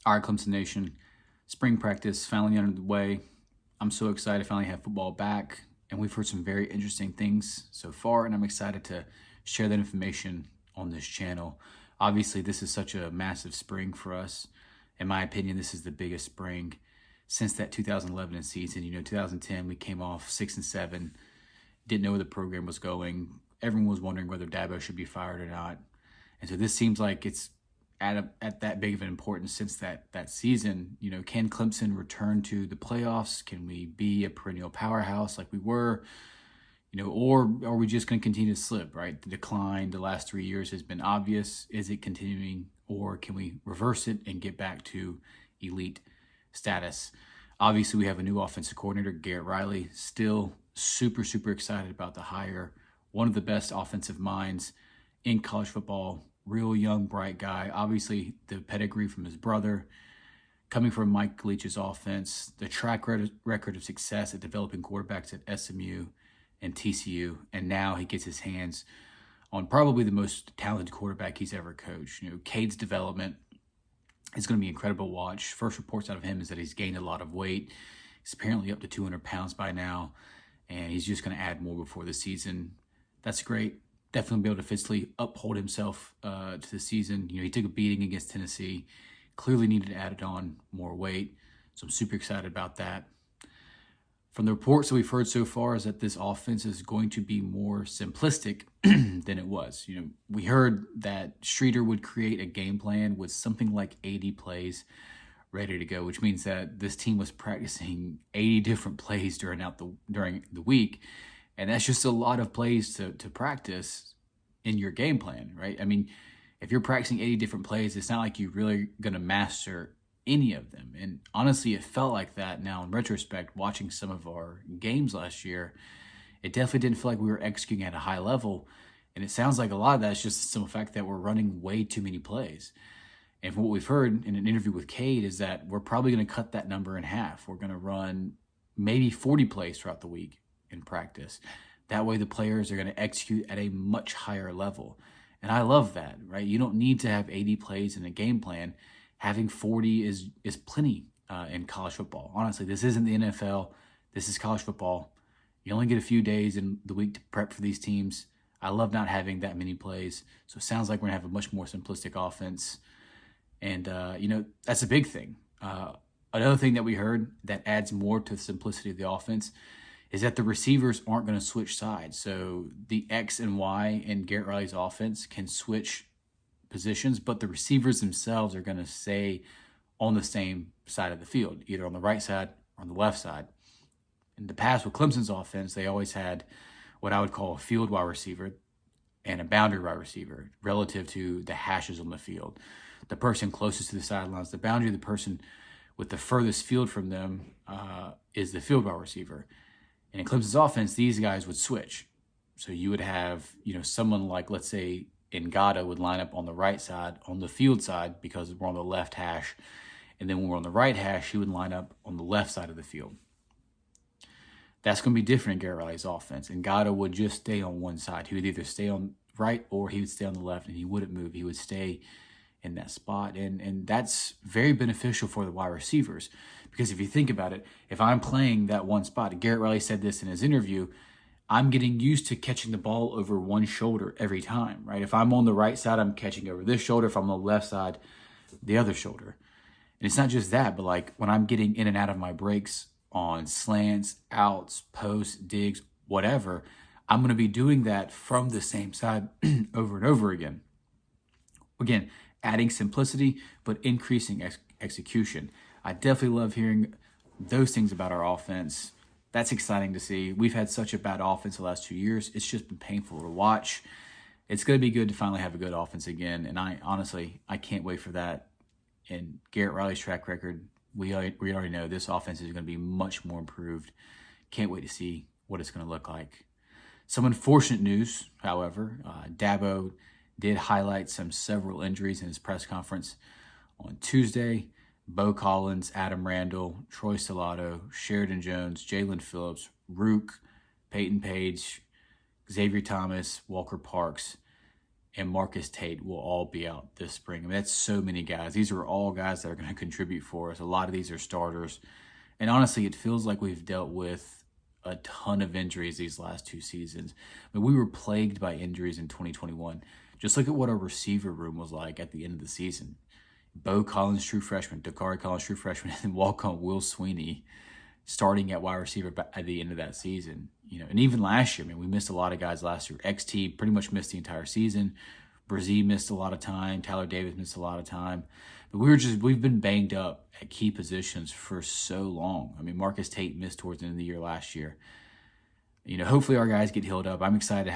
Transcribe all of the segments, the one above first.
All right, Clemson Nation, spring practice finally under the way. I'm so excited to finally have football back, and we've heard some very interesting things so far, and I'm excited to share that information on this channel. Obviously, this is such a massive spring for us. In my opinion, this is the biggest spring since that 2011 season. 2010, we came off 6-7, didn't know where the program was going. Everyone was wondering whether Dabo should be fired or not. And so this seems like it's at that big of an importance since that season. Can Clemson return to the playoffs? Can we be a perennial powerhouse like we were? Or are we just going to continue to slip, right? The decline the last 3 years has been obvious. Is it continuing, or can we reverse it and get back to elite status? Obviously, we have a new offensive coordinator, Garrett Riley. Still super, super excited about the hire. One of the best offensive minds in college football. Real young, bright guy. Obviously, the pedigree from his brother, coming from Mike Leach's offense, the track record of success at developing quarterbacks at SMU and TCU, and now he gets his hands on probably the most talented quarterback he's ever coached. Cade's development is going to be incredible to watch. First reports out of him is that he's gained a lot of weight. He's apparently up to 200 pounds by now, and he's just going to add more before the season. That's great. Definitely be able to physically uphold himself to the season. He took a beating against Tennessee. Clearly needed to add on more weight. So I'm super excited about that. From the reports that we've heard so far is that this offense is going to be more simplistic than it was. We heard that Streeter would create a game plan with something like 80 plays ready to go, which means that this team was practicing 80 different plays during the week. And that's just a lot of plays to practice in your game plan, right? I mean, if you're practicing 80 different plays, it's not like you're really going to master any of them. And honestly, it felt like that now in retrospect, watching some of our games last year. It definitely didn't feel like we were executing at a high level. And it sounds like a lot of that is just the simple fact that we're running way too many plays. And from what we've heard in an interview with Cade is that we're probably going to cut that number in half. We're going to run maybe 40 plays throughout the week in practice. That way the players are going to execute at a much higher level. And I love that, right? You don't need to have 80 plays in a game plan. Having 40 is plenty in college football. Honestly, this isn't the NFL. This is college football. You only get a few days in the week to prep for these teams. I love not having that many plays. So it sounds like we're going to have a much more simplistic offense. And, that's a big thing. Another thing that we heard that adds more to the simplicity of the offense is that the receivers aren't going to switch sides. So the X and Y in Garrett Riley's offense can switch positions, but the receivers themselves are going to stay on the same side of the field, either on the right side or on the left side. In the past with Clemson's offense, they always had what I would call a field wide receiver and a boundary wide receiver relative to the hashes on the field. The person closest to the sidelines, the boundary, the person with the furthest field from them is the field wide receiver. And in Clemson's offense, these guys would switch. So you would have, someone like, let's say, Ngata would line up on the right side, on the field side, because we're on the left hash. And then when we're on the right hash, he would line up on the left side of the field. That's going to be different in Garrett Riley's offense. Ngata would just stay on one side. He would either stay on right or he would stay on the left, and he wouldn't move. He would stay in that spot. And that's very beneficial for the wide receivers. Because if you think about it, if I'm playing that one spot, Garrett Riley said this in his interview, I'm getting used to catching the ball over one shoulder every time, right? If I'm on the right side, I'm catching over this shoulder. If I'm on the left side, the other shoulder. And it's not just that, but like when I'm getting in and out of my breaks on slants, outs, posts, digs, whatever, I'm going to be doing that from the same side over and over again. Again, adding simplicity, but increasing execution. I definitely love hearing those things about our offense. That's exciting to see. We've had such a bad offense the last 2 years. It's just been painful to watch. It's going to be good to finally have a good offense again. And I can't wait for that. And Garrett Riley's track record, we already know this offense is going to be much more improved. Can't wait to see what it's going to look like. Some unfortunate news, however, Dabo did highlight several injuries in his press conference on Tuesday. Bo Collins, Adam Randall, Troy Stellato, Sheridan Jones, Jalen and Marcus Tate will all be out this spring. I mean, that's so many guys. These are all guys that are going to contribute for us. A lot of these are starters. And honestly, it feels like we've dealt with a ton of injuries these last 2 seasons. I mean, we were plagued by injuries in 2021. Just look at what our receiver room was like at the end of the season. Bo Collins, true freshman, Dakari Collins, true freshman, and walk-on Will Sweeney starting at wide receiver at the end of that season. And even last year, I mean, we missed a lot of guys last year. XT pretty much missed the entire season. Brzee missed a lot of time. Tyler Davis missed a lot of time. But we've been banged up at key positions for so long. I mean, Marcus Tate missed towards the end of the year last year. Hopefully our guys get healed up. I'm excited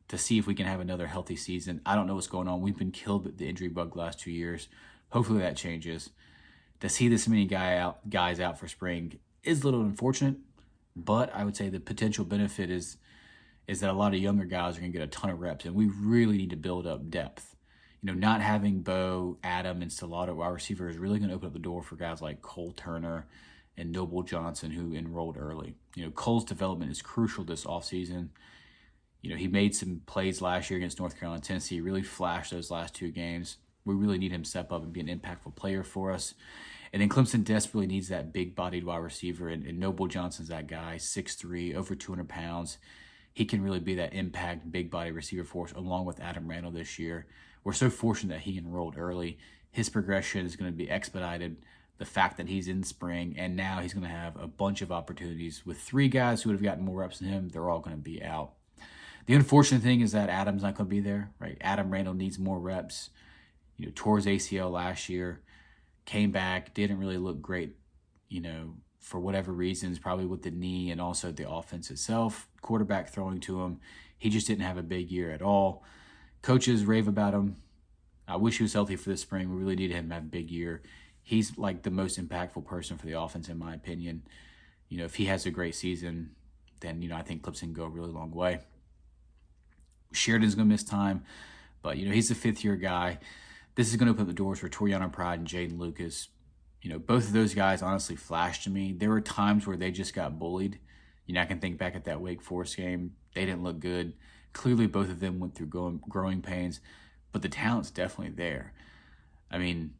to see if we can have another healthy season. I don't know what's going on. We've been killed with the injury bug the last 2 years. Hopefully that changes. To see this many guys out for spring is a little unfortunate, but I would say the potential benefit is that a lot of younger guys are going to get a ton of reps, and we really need to build up depth. Not having Bo, Adam, and Stellato wide receiver is really going to open up the door for guys like Cole Turner and Noble Johnson, who enrolled early. Cole's development is crucial this offseason. He made some plays last year against North Carolina and Tennessee, really flashed those last 2 games. We really need him to step up and be an impactful player for us. And then Clemson desperately needs that big-bodied wide receiver, and Noble Johnson's that guy, 6'3", over 200 pounds. He can really be that impact, big-body receiver for us, along with Adam Randall this year. We're so fortunate that he enrolled early. His progression is going to be expedited. The fact that he's in spring, and now he's going to have a bunch of opportunities. With 3 guys who would have gotten more reps than him, they're all going to be out. The unfortunate thing is that Adam's not going to be there, right? Adam Randall needs more reps. Tore his ACL last year, came back, didn't really look great, for whatever reasons, probably with the knee and also the offense itself. Quarterback throwing to him, he just didn't have a big year at all. Coaches rave about him. I wish he was healthy for this spring. We really need him to have a big year. He's like the most impactful person for the offense, in my opinion. If he has a great season, then, I think Clemson can go a really long way. Sheridan's going to miss time, but, he's a 5th-year guy. This is going to open up the doors for Toriano Pride and Jaden Lucas. Both of those guys honestly flashed to me. There were times where they just got bullied. I can think back at that Wake Forest game. They didn't look good. Clearly, both of them went through growing pains, but the talent's definitely there. I mean,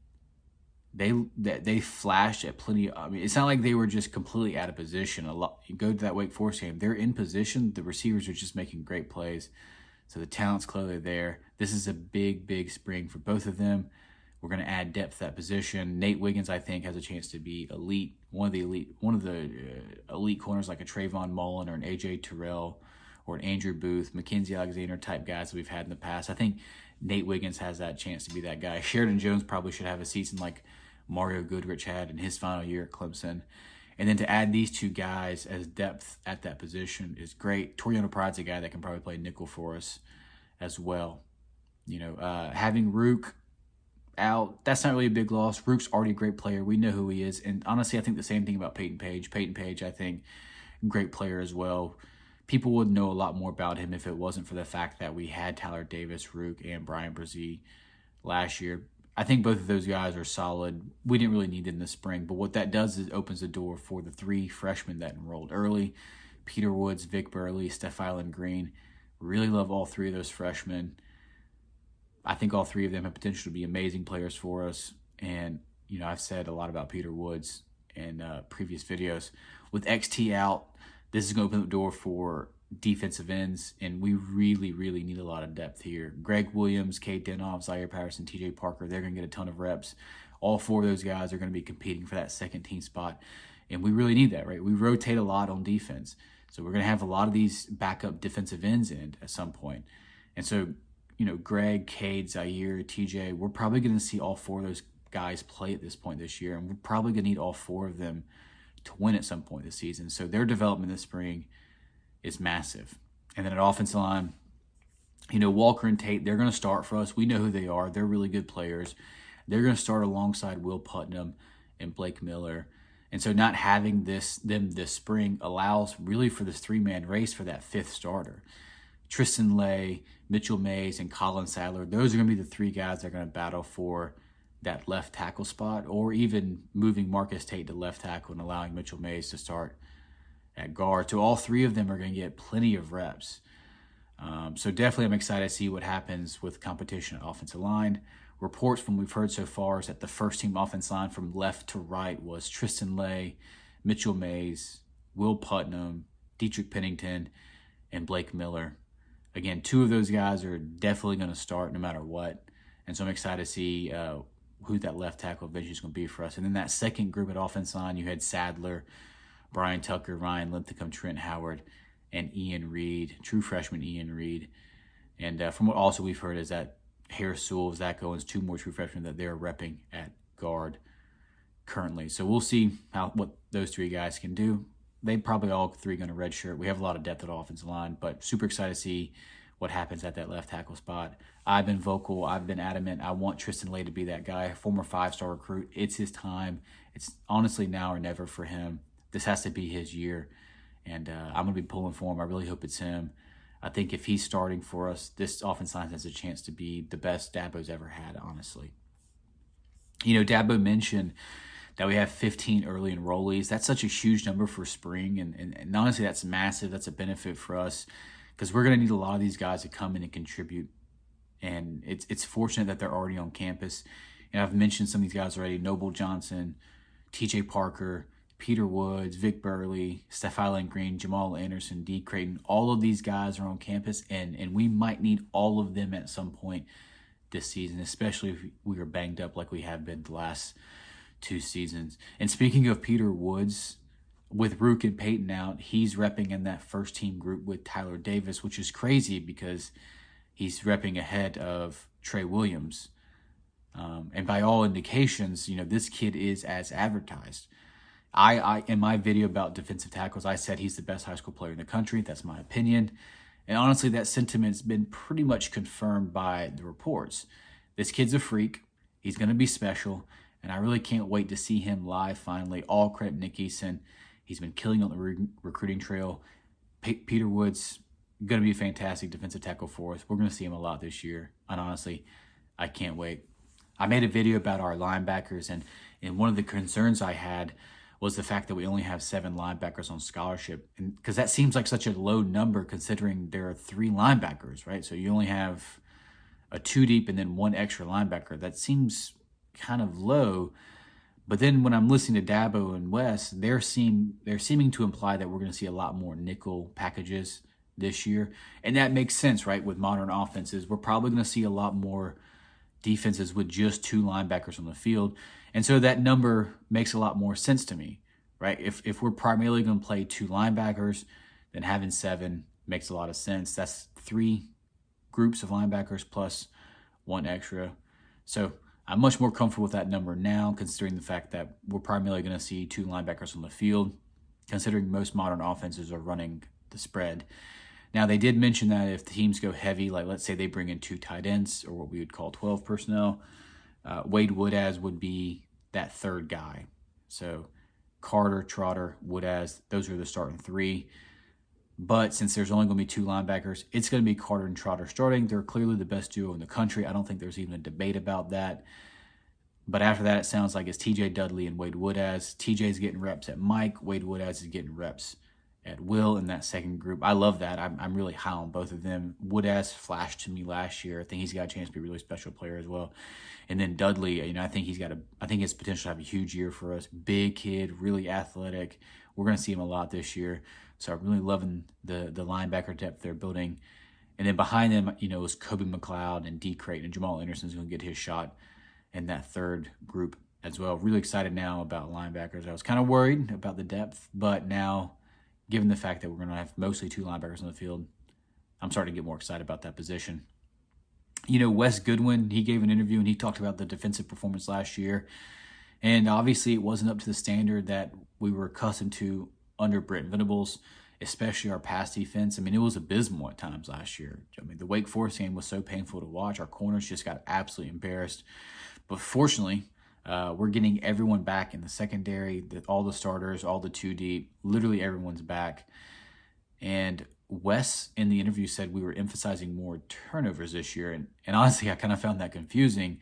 they flashed at plenty. It's not like they were just completely out of position. You go to that Wake Forest game, they're in position. The receivers are just making great plays. So the talent's clearly there. This is a big, big spring for both of them. We're going to add depth to that position. Nate Wiggins, I think, has a chance to be elite. One of the elite corners like a Trayvon Mullen or an AJ Terrell or an Andrew Booth, Mackenzie Alexander type guys that we've had in the past. I think Nate Wiggins has that chance to be that guy. Sheridan Jones probably should have a season like Mario Goodrich had in his final year at Clemson. And then to add these 2 guys as depth at that position is great. Toriano Pride's a guy that can probably play nickel for us as well. Having Rook out, that's not really a big loss. Rook's already a great player. We know who he is. And honestly, I think the same thing about Peyton Page. Peyton Page, I think, great player as well. People would know a lot more about him if it wasn't for the fact that we had Tyler Davis, Rook, and Brian Brzee last year. I think both of those guys are solid. We didn't really need them this spring, but what that does is opens the door for the 3 freshmen that enrolled early. Peter Woods, Vic Burley, Steph Island Green. Really love all 3 of those freshmen. I think all 3 of them have potential to be amazing players for us. And, I've said a lot about Peter Woods in previous videos. With XT out, this is going to open the door for defensive ends, and we really, really need a lot of depth here. Greg Williams, Cade Denoff, Zaire Patterson, TJ Parker, they're going to get a ton of reps. All 4 of those guys are going to be competing for that second-team spot, and we really need that, right? We rotate a lot on defense, so we're going to have a lot of these backup defensive ends in at some point. And so, Greg, Cade, Zaire, TJ, we're probably going to see all 4 of those guys play at this point this year, and we're probably going to need all 4 of them to win at some point this season. So their development this spring is massive. And then at offensive line, Walker and Tate, they're going to start for us. We know who they are. They're really good players. They're going to start alongside Will Putnam and Blake Miller. And so not having them this spring allows really for this 3-man race for that 5th starter. Tristan Lay, Mitchell Mays, and Colin Sadler, those are going to be the 3 guys that are going to battle for that left tackle spot, or even moving Marcus Tate to left tackle and allowing Mitchell Mays to start at guard. So all 3 of them are going to get plenty of reps. So definitely I'm excited to see what happens with competition at offensive line. Reports from we've heard so far is that the first team offensive line from left to right was Tristan Lay, Mitchell Mays, Will Putnam, Dietrich Pennington, and Blake Miller. Again, 2 of those guys are definitely going to start no matter what. And so I'm excited to see who that left tackle eventually is going to be for us. And then that second group at offensive line, you had Sadler, Brian Tucker, Ryan Linthicum, Trent Howard, and Ian Reed, true freshman Ian Reed. And from what also we've heard is that Harris Sewell, Zach Owens, 2 more true freshmen that they're repping at guard currently. So we'll see what those 3 guys can do. They probably all 3 going to redshirt. We have a lot of depth at offensive line, but super excited to see what happens at that left tackle spot. I've been vocal. I've been adamant. I want Tristan Lay to be that guy, former 5-star recruit. It's his time. It's honestly now or never for him. This has to be his year, and I'm going to be pulling for him. I really hope it's him. I think if he's starting for us, this offensive line has a chance to be the best Dabo's ever had, honestly. You know, Dabo mentioned that we have 15 early enrollees. That's such a huge number for spring, and honestly, that's massive. That's a benefit for us because we're going to need a lot of these guys to come in and contribute, and it's fortunate that they're already on campus. And I've mentioned some of these guys already: Noble Johnson, T.J. Parker, Peter Woods, Vic Burley, Steph Green, Jamal Anderson, D. Creighton. All of these guys are on campus, and we might need all of them at some point this season, especially if we are banged up like we have been the last 2 seasons. And speaking of Peter Woods, with Rook and Peyton out, he's repping in that first team group with Tyler Davis, which is crazy because he's repping ahead of Trey Williams. And by all indications, you know, this kid is as advertised. I in my video about defensive tackles, I said he's the best high school player in the country. That's my opinion. And honestly, that sentiment's been pretty much confirmed by the reports. This kid's a freak. He's going to be special. And I really can't wait to see him live finally. All credit Nick Eason. He's been killing on the recruiting trail. Peter Woods, going to be a fantastic defensive tackle for us. We're going to see him a lot this year. And honestly, I can't wait. I made a video about our linebackers, and one of the concerns I had was the fact that we only have 7 linebackers on scholarship. And because that seems like such a low number considering there are 3 linebackers, right? So you only have a 2 deep and then 1 extra linebacker. That seems kind of low. But then when I'm listening to Dabo and Wes, they're seeming to imply that we're going to see a lot more nickel packages this year. And that makes sense, right? With modern offenses, we're probably going to see a lot more defenses with just 2 linebackers on the field. And so that number makes a lot more sense to me, right? If we're primarily going to play 2 linebackers, then having 7 makes a lot of sense. That's 3 groups of linebackers plus 1 extra. So I'm much more comfortable with that number now, considering the fact that we're primarily going to see 2 linebackers on the field, considering most modern offenses are running the spread. Now, they did mention that if the teams go heavy, like let's say they bring in 2 tight ends, or what we would call 12 personnel, Wade Woodaz would be that 3rd guy. So Carter, Trotter, Woodaz, those are the starting 3. But since there's only going to be 2 linebackers, it's going to be Carter and Trotter starting. They're clearly the best duo in the country. I don't think there's even a debate about that. But after that, it sounds like it's TJ Dudley and Wade Woodaz. TJ's getting reps at Mike. Wade Woodaz is getting reps at Will in that second group. I love that. I'm really high on both of them. Woodaz flashed to me last year. I think he's got a chance to be a really special player as well. And then Dudley, you know, I think his potential to have a huge year for us. Big kid, really athletic. We're going to see him a lot this year. So I'm really loving the linebacker depth they're building. And then behind them, you know, is Kobe McLeod and D. Creighton, and Jamal Anderson's going to get his shot in that 3rd group as well. Really excited now about linebackers. I was kind of worried about the depth, but now, given the fact that we're going to have mostly 2 linebackers on the field, I'm starting to get more excited about that position. You know, Wes Goodwin, he gave an interview and he talked about the defensive performance last year. And obviously it wasn't up to the standard that we were accustomed to under Brent Venables, especially our pass defense. I mean, it was abysmal at times last year. I mean, the Wake Forest game was so painful to watch. Our corners just got absolutely embarrassed. But fortunately, we're getting everyone back in the secondary, all the starters, all the 2 deep, literally everyone's back. And Wes in the interview said we were emphasizing more turnovers this year. And honestly, I kind of found that confusing.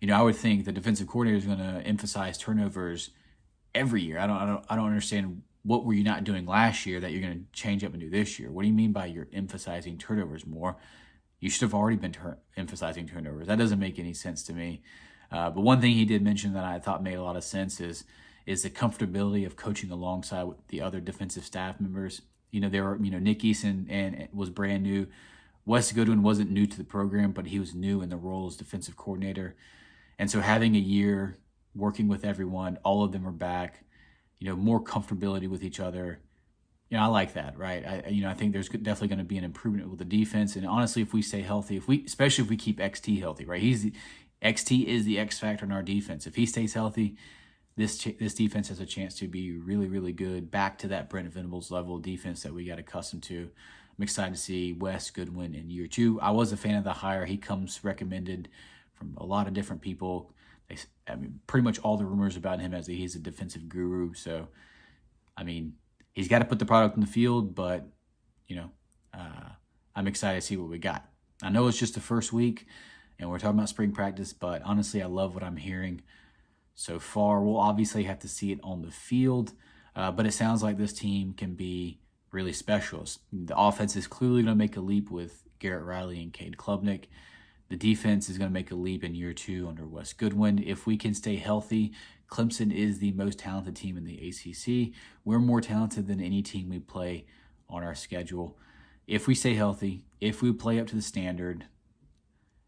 You know, I would think the defensive coordinator is going to emphasize turnovers every year. I don't understand what were you not doing last year that you're going to change up and do this year? What do you mean by you're emphasizing turnovers more? You should have already been emphasizing turnovers. That doesn't make any sense to me. But one thing he did mention that I thought made a lot of sense is the comfortability of coaching alongside with the other defensive staff members. Nick Eason and was brand new. Wes Goodwin wasn't new to the program, but he was new in the role as defensive coordinator. And so having a year working with everyone, all of them are back, more comfortability with each other. I like that, right? I think there's definitely going to be an improvement with the defense. And honestly, if we stay healthy, especially if we keep XT healthy, right? XT is the X factor in our defense. If he stays healthy, this defense has a chance to be really, really good, back to that Brent Venables level of defense that we got accustomed to. I'm excited to see Wes Goodwin in year 2. I was a fan of the hire. He comes recommended from a lot of different people. Pretty much all the rumors about him as he's a defensive guru. So, he's got to put the product in the field, but, I'm excited to see what we got. I know it's just the first week, and we're talking about spring practice, but honestly, I love what I'm hearing so far. We'll obviously have to see it on the field, but it sounds like this team can be really special. The offense is clearly going to make a leap with Garrett Riley and Cade Klubnik. The defense is going to make a leap in year 2 under Wes Goodwin. If we can stay healthy, Clemson is the most talented team in the ACC. We're more talented than any team we play on our schedule. If we stay healthy, if we play up to the standard,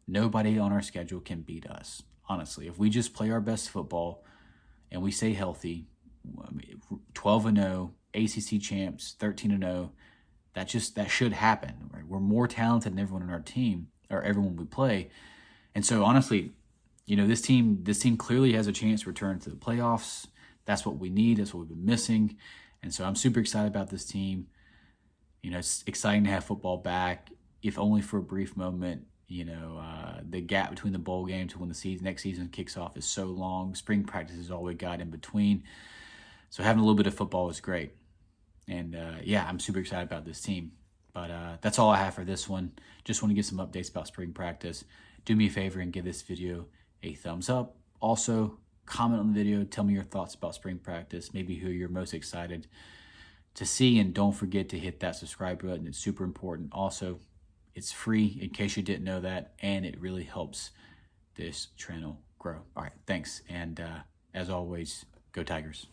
nobody on our schedule can beat us. Honestly, if we just play our best football and we stay healthy, 12-0, ACC champs, 13-0, that should happen. Right? We're more talented than everyone on our team or everyone we play, and so honestly, this team clearly has a chance to return to the playoffs. That's what we need. That's what we've been missing, and so I'm super excited about this team. It's exciting to have football back, if only for a brief moment. The gap between the bowl game to when the next season kicks off is so long. Spring practice is all we got in between. So having a little bit of football is great. And I'm super excited about this team. But that's all I have for this one. Just want to give some updates about spring practice. Do me a favor and give this video a thumbs up. Also, comment on the video. Tell me your thoughts about spring practice. Maybe who you're most excited to see. And don't forget to hit that subscribe button. It's super important. Also, it's free in case you didn't know that, and it really helps this channel grow. All right, thanks. And as always, go Tigers.